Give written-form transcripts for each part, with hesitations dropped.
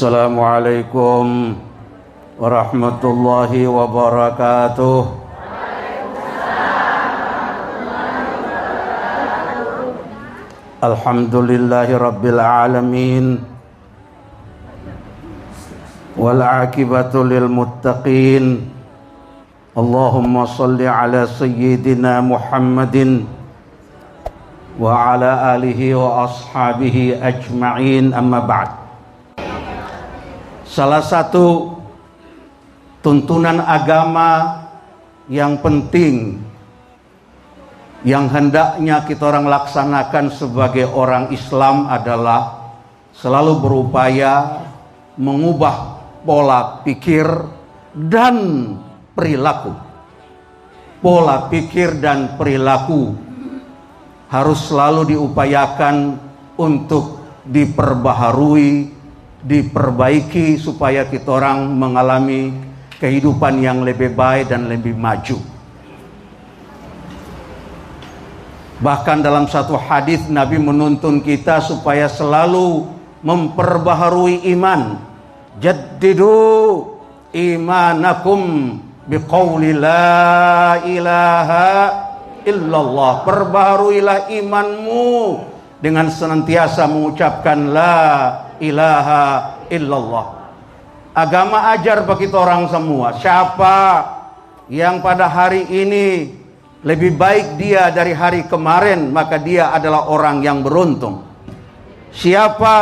Assalamualaikum warahmatullahi wabarakatuh. Alhamdulillahi rabbil alamin, wal aqibatu lil muttaqin. Allahumma salli ala sayyidina Muhammadin wa ala alihi wa ashabihi ajma'in, amma ba'd. Salah satu tuntunan agama yang penting yang hendaknya kita orang laksanakan sebagai orang Islam adalah selalu berupaya mengubah pola pikir dan perilaku. Pola pikir dan perilaku harus selalu diupayakan untuk diperbaharui, diperbaiki supaya kita orang mengalami kehidupan yang lebih baik dan lebih maju. Bahkan dalam satu hadis Nabi menuntun kita supaya selalu memperbaharui iman. Jaddidu imanakum biqauli la ilaha illallah. Perbaharuilah imanmu dengan senantiasa mengucapkan la ilaha illallah. Agama ajar bagi kita orang semua, siapa yang pada hari ini lebih baik dia dari hari kemarin, maka dia adalah orang yang beruntung. Siapa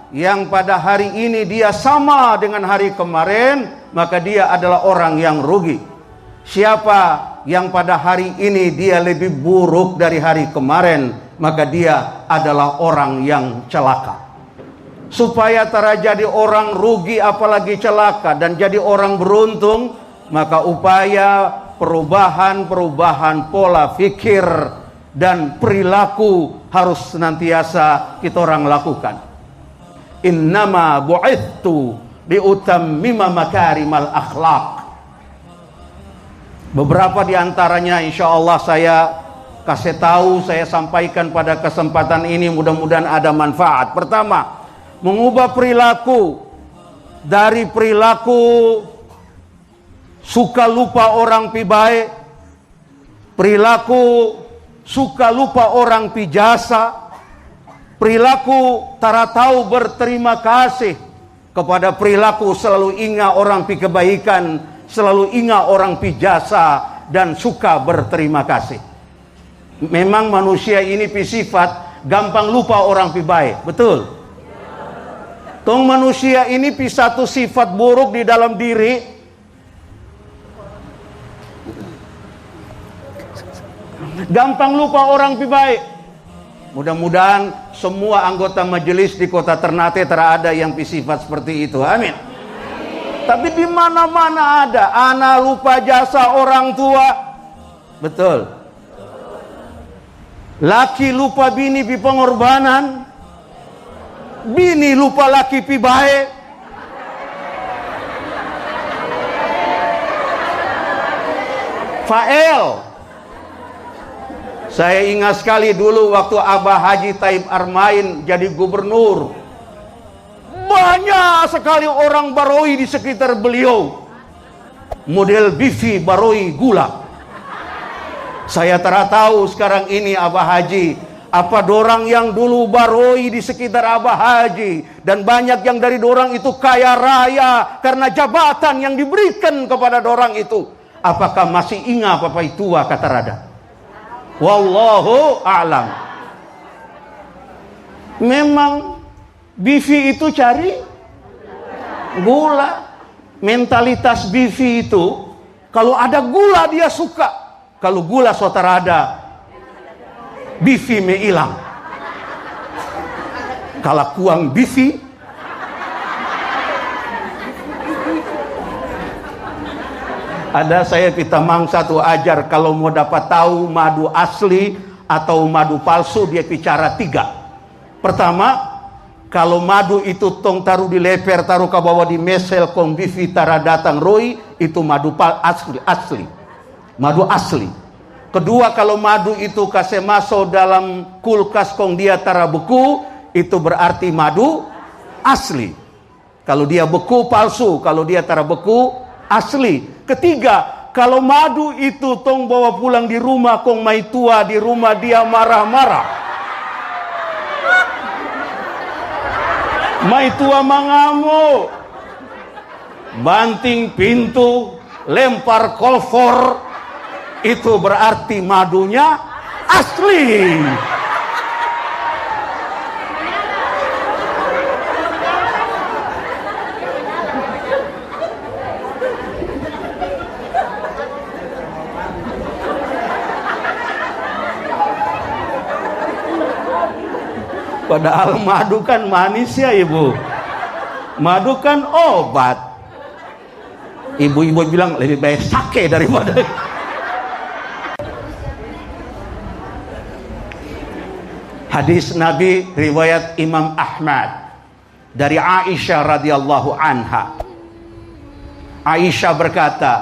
yang pada hari ini dia sama dengan hari kemarin, maka dia adalah orang yang rugi. Siapa yang pada hari ini dia lebih buruk dari hari kemarin, maka dia adalah orang yang celaka. Supaya tak jadi orang rugi apalagi celaka dan jadi orang beruntung, maka upaya perubahan pola pikir dan perilaku harus senantiasa kita orang lakukan. Innama bu'ithtu liutammima makarimal akhlaq. Beberapa di antaranya insyaallah saya kasih tahu, saya sampaikan pada kesempatan ini, mudah-mudahan ada manfaat. Pertama, mengubah perilaku dari perilaku suka lupa orang pi baik, perilaku suka lupa orang pi jasa, perilaku tara tahu berterima kasih, kepada perilaku selalu ingat orang pi kebaikan, selalu ingat orang pi jasa, dan suka berterima kasih. Memang manusia ini pi sifat gampang lupa orang pi baik, betul? Tong manusia ini pi satu sifat buruk di dalam diri, gampang lupa orang pi baik. Mudah-mudahan semua anggota majelis di kota Ternate terada yang pi sifat seperti itu. Amin. Tapi di mana-mana ada anak lupa jasa orang tua. Betul. Laki lupa bini pi pengorbanan. Bini lupa laki pi baik. Fael. Saya ingat sekali dulu waktu Abah Haji Taib Armain jadi gubernur. Banyak sekali orang baroi di sekitar beliau. Model bifi baroi gula. Saya tahu sekarang ini Abah Haji, apa dorang yang dulu baroi di sekitar Abah Haji, dan banyak yang dari dorang itu kaya raya karena jabatan yang diberikan kepada dorang itu. Apakah masih ingat apa itu kata rada? Wallahu a'lam. Memang bifi itu cari gula. Mentalitas bifi itu kalau ada gula dia suka. Kalau gula sotarada, bifi me hilang. Kalau kuang bifi, ada saya kita mang satu ajar kalau mau dapat tahu madu asli atau madu palsu, dia bicara 3. Pertama, kalau madu itu tong taruh di leper, taruh ke bawah di mesel, kong bifi tara datang roi, itu madu asli. Madu asli. Kedua, kalau madu itu kasih masuk dalam kulkas kong dia tara beku, itu berarti madu asli. Kalau dia beku palsu, kalau dia tara beku asli. Ketiga, kalau madu itu tong bawa pulang di rumah, kong mai tua di rumah dia marah-marah. Mai tua mangamuk, banting pintu, lempar kolfor, itu berarti madunya asli. Padahal madu kan manis ya ibu. Madu kan obat. Ibu-ibu bilang lebih baik sake daripada. Hadis Nabi riwayat Imam Ahmad dari Aisyah radhiyallahu anha. Aisyah berkata,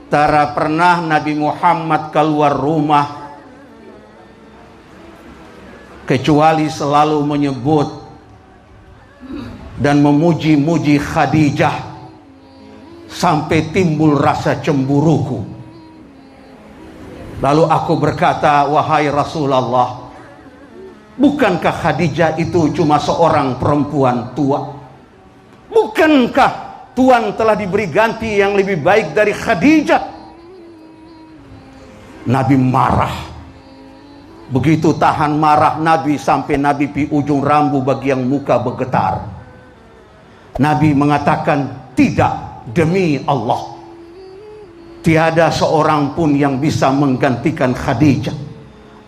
"Tara pernah Nabi Muhammad keluar rumah kecuali selalu menyebut dan memuji-muji Khadijah sampai timbul rasa cemburuku. Lalu aku berkata, wahai Rasulullah, bukankah Khadijah itu cuma seorang perempuan tua? Bukankah Tuhan telah diberi ganti yang lebih baik dari Khadijah?" Nabi marah. Begitu tahan marah Nabi sampai Nabi pi ujung rambu bagian muka bergetar. Nabi mengatakan, tidak, demi Allah, tiada seorang pun yang bisa menggantikan Khadijah.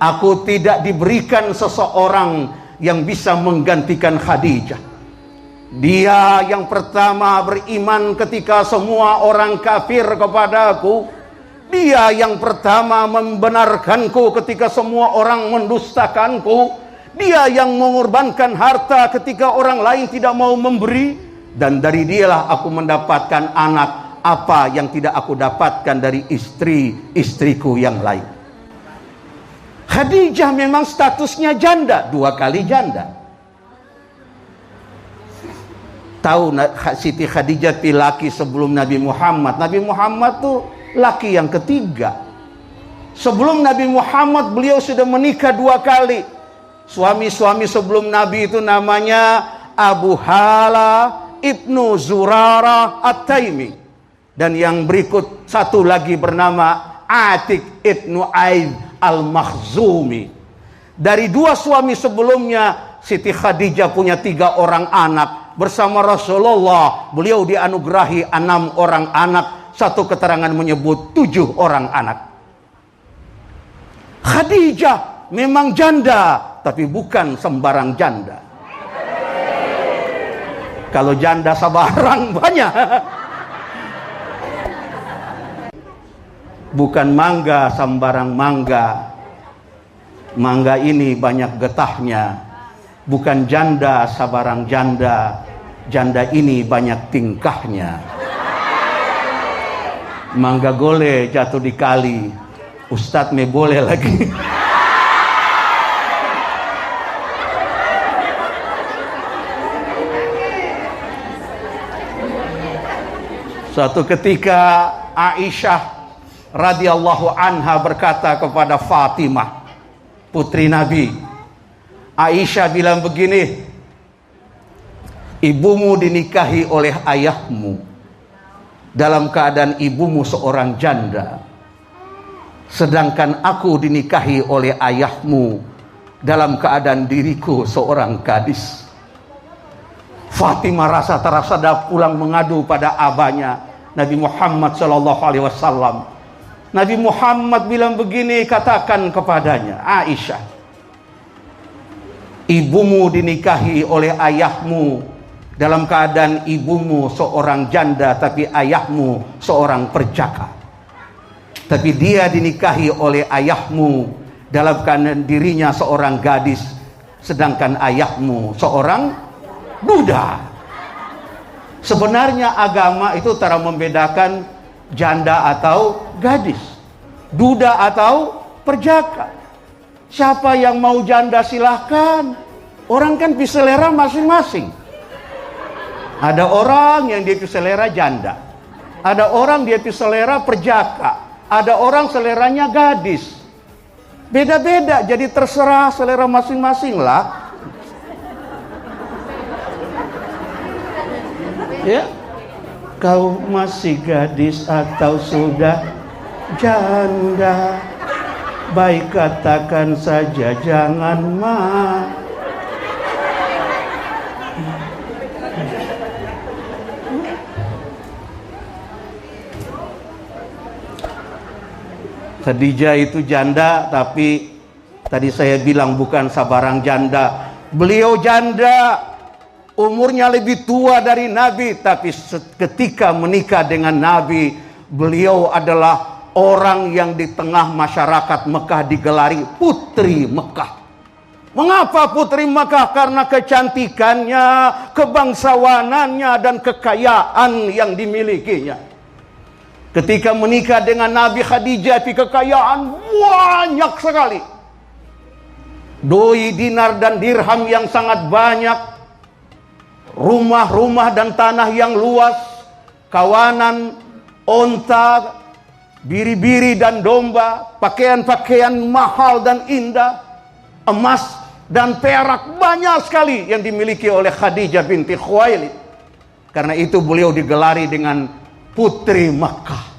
Aku tidak diberikan seseorang yang bisa menggantikan Khadijah. Dia yang pertama beriman ketika semua orang kafir kepadaku. Dia yang pertama membenarkanku ketika semua orang mendustakanku. Dia yang mengorbankan harta ketika orang lain tidak mau memberi. Dan dari dialah aku mendapatkan anak, apa yang tidak aku dapatkan dari istri-istriku yang lain. Khadijah memang statusnya janda, 2 kali janda. Tahu Siti Khadijah laki sebelum Nabi Muhammad. Nabi Muhammad tuh laki yang ketiga. Sebelum Nabi Muhammad beliau sudah menikah 2 kali. Suami-suami sebelum Nabi itu namanya Abu Hala Ibnu Zurarah At-Taimi. Dan yang berikut satu lagi bernama Atik Ibnu Aid Al-Makhzumi. Dari 2 suami sebelumnya, Siti Khadijah punya 3 orang anak. Bersama Rasulullah beliau dianugerahi 6 orang anak. Satu keterangan menyebut 7 orang anak. Khadijah memang janda, tapi bukan sembarang janda. Kalau janda sabarang banyak. Bukan mangga sembarang mangga. Mangga ini banyak getahnya. Bukan janda sabarang janda. Janda ini banyak tingkahnya. Mangga gole jatuh di kali, Ustadz me boleh lagi. Suatu ketika Aisyah radhiyallahu anha berkata kepada Fatimah, putri Nabi. Aisyah bilang begini, ibumu dinikahi oleh ayahmu dalam keadaan ibumu seorang janda, sedangkan aku dinikahi oleh ayahmu dalam keadaan diriku seorang gadis. Fatimah rasa terasa pulang mengadu pada abahnya Nabi Muhammad SAW. Nabi Muhammad bilang begini, katakan kepadanya, Aisyah, ibumu dinikahi oleh ayahmu dalam keadaan ibumu seorang janda, tapi ayahmu seorang perjaka. Tapi dia dinikahi oleh ayahmu dalam keadaan dirinya seorang gadis, sedangkan ayahmu seorang budak. Sebenarnya agama itu cara membedakan janda atau gadis, duda atau perjaka. Siapa yang mau janda silahkan. Orang kan selera masing-masing. Ada orang yang dia itu selera janda. Ada orang dia itu selera perjaka. Ada orang seleranya gadis. Beda-beda, jadi terserah selera masing-masing lah. Ya, kau masih gadis atau sudah janda? Baik katakan saja, jangan mah. Khadijah itu janda, tapi tadi saya bilang bukan sabarang janda. Beliau janda, umurnya lebih tua dari Nabi, tapi ketika menikah dengan Nabi, beliau adalah orang yang di tengah masyarakat Mekah digelari putri Mekah. Mengapa putri Mekah? Karena kecantikannya, kebangsawanannya, dan kekayaan yang dimilikinya. Ketika menikah dengan Nabi, Khadijah di kekayaan banyak sekali. Doi, dinar, dan dirham yang sangat banyak. Rumah-rumah dan tanah yang luas. Kawanan, onta, biri-biri dan domba. Pakaian-pakaian mahal dan indah. Emas dan perak banyak sekali yang dimiliki oleh Khadijah binti Khuwailid. Karena itu beliau digelari dengan putri Makkah.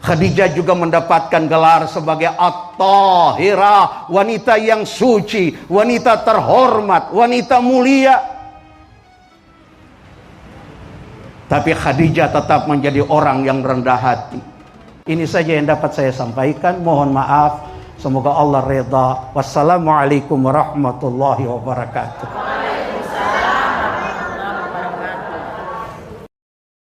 Khadijah juga mendapatkan gelar sebagai At-Tahirah, wanita yang suci, wanita terhormat, wanita mulia. Tapi Khadijah tetap menjadi orang yang rendah hati. Ini saja yang dapat saya sampaikan. Mohon maaf. Semoga Allah redha. Wassalamualaikum warahmatullahi wabarakatuh.